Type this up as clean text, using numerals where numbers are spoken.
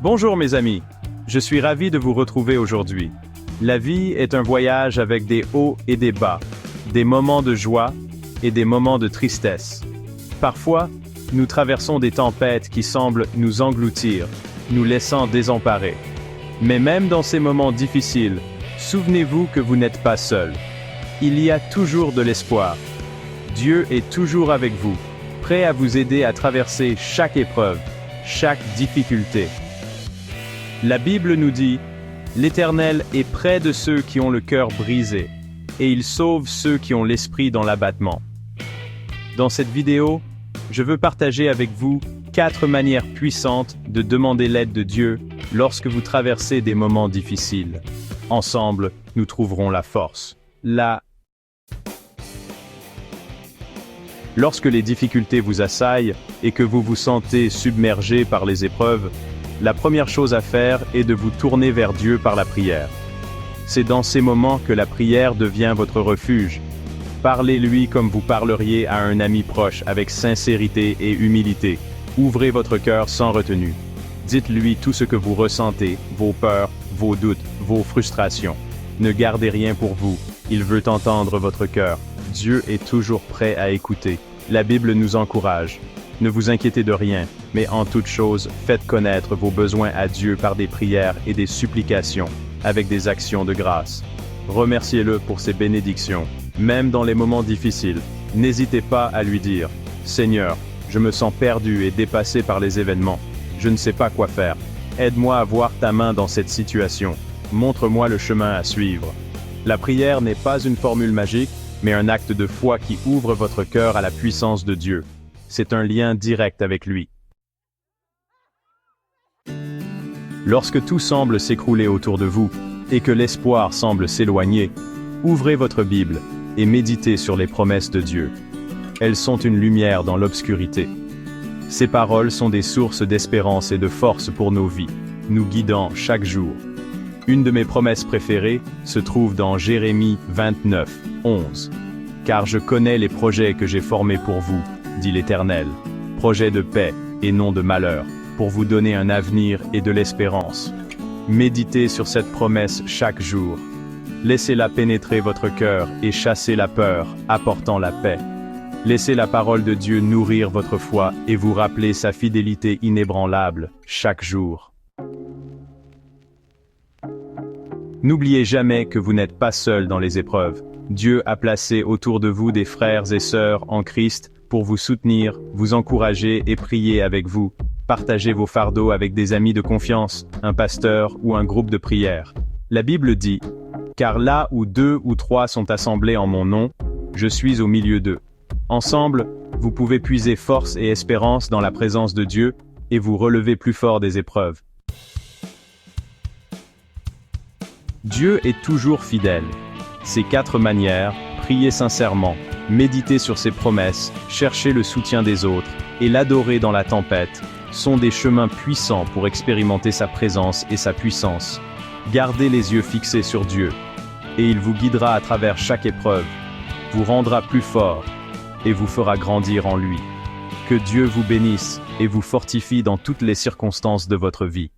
Bonjour mes amis, je suis ravi de vous retrouver aujourd'hui. La vie est un voyage avec des hauts et des bas, des moments de joie et des moments de tristesse. Parfois, nous traversons des tempêtes qui semblent nous engloutir, nous laissant désemparés. Mais même dans ces moments difficiles, souvenez-vous que vous n'êtes pas seul. Il y a toujours de l'espoir. Dieu est toujours avec vous, prêt à vous aider à traverser chaque épreuve, chaque difficulté. La Bible nous dit, « L'Éternel est près de ceux qui ont le cœur brisé, et il sauve ceux qui ont l'esprit dans l'abattement. » Dans cette vidéo, je veux partager avec vous 4 manières puissantes de demander l'aide de Dieu lorsque vous traversez des moments difficiles. Ensemble, nous trouverons la force. Lorsque les difficultés vous assaillent et que vous vous sentez submergé par les épreuves, la première chose à faire est de vous tourner vers Dieu par la prière. C'est dans ces moments que la prière devient votre refuge. Parlez-lui comme vous parleriez à un ami proche avec sincérité et humilité. Ouvrez votre cœur sans retenue. Dites-lui tout ce que vous ressentez, vos peurs, vos doutes, vos frustrations. Ne gardez rien pour vous, il veut entendre votre cœur. Dieu est toujours prêt à écouter. La Bible nous encourage. Ne vous inquiétez de rien, mais en toute chose, faites connaître vos besoins à Dieu par des prières et des supplications, avec des actions de grâce. Remerciez-le pour ses bénédictions, même dans les moments difficiles. N'hésitez pas à lui dire, « Seigneur, je me sens perdu et dépassé par les événements. Je ne sais pas quoi faire. Aide-moi à voir ta main dans cette situation. Montre-moi le chemin à suivre. » La prière n'est pas une formule magique, mais un acte de foi qui ouvre votre cœur à la puissance de Dieu. C'est un lien direct avec lui. Lorsque tout semble s'écrouler autour de vous, et que l'espoir semble s'éloigner, ouvrez votre Bible et méditez sur les promesses de Dieu. Elles sont une lumière dans l'obscurité. Ces paroles sont des sources d'espérance et de force pour nos vies, nous guidant chaque jour. Une de mes promesses préférées se trouve dans Jérémie 29, 11. « Car je connais les projets que j'ai formés pour vous, dit l'Éternel, projets de paix et non de malheur, pour vous donner un avenir et de l'espérance. » Méditez sur cette promesse chaque jour. Laissez-la pénétrer votre cœur et chasser la peur, apportant la paix. Laissez la parole de Dieu nourrir votre foi et vous rappeler sa fidélité inébranlable chaque jour. N'oubliez jamais que vous n'êtes pas seul dans les épreuves. Dieu a placé autour de vous des frères et sœurs en Christ pour vous soutenir, vous encourager et prier avec vous. Partagez vos fardeaux avec des amis de confiance, un pasteur ou un groupe de prière. La Bible dit, « Car là où 2 ou 3 sont assemblés en mon nom, je suis au milieu d'eux. » Ensemble, vous pouvez puiser force et espérance dans la présence de Dieu et vous relever plus fort des épreuves. Dieu est toujours fidèle. Ces 4 manières, prier sincèrement, méditer sur ses promesses, chercher le soutien des autres et l'adorer dans la tempête, sont des chemins puissants pour expérimenter sa présence et sa puissance. Gardez les yeux fixés sur Dieu, et il vous guidera à travers chaque épreuve, vous rendra plus fort, et vous fera grandir en lui. Que Dieu vous bénisse et vous fortifie dans toutes les circonstances de votre vie.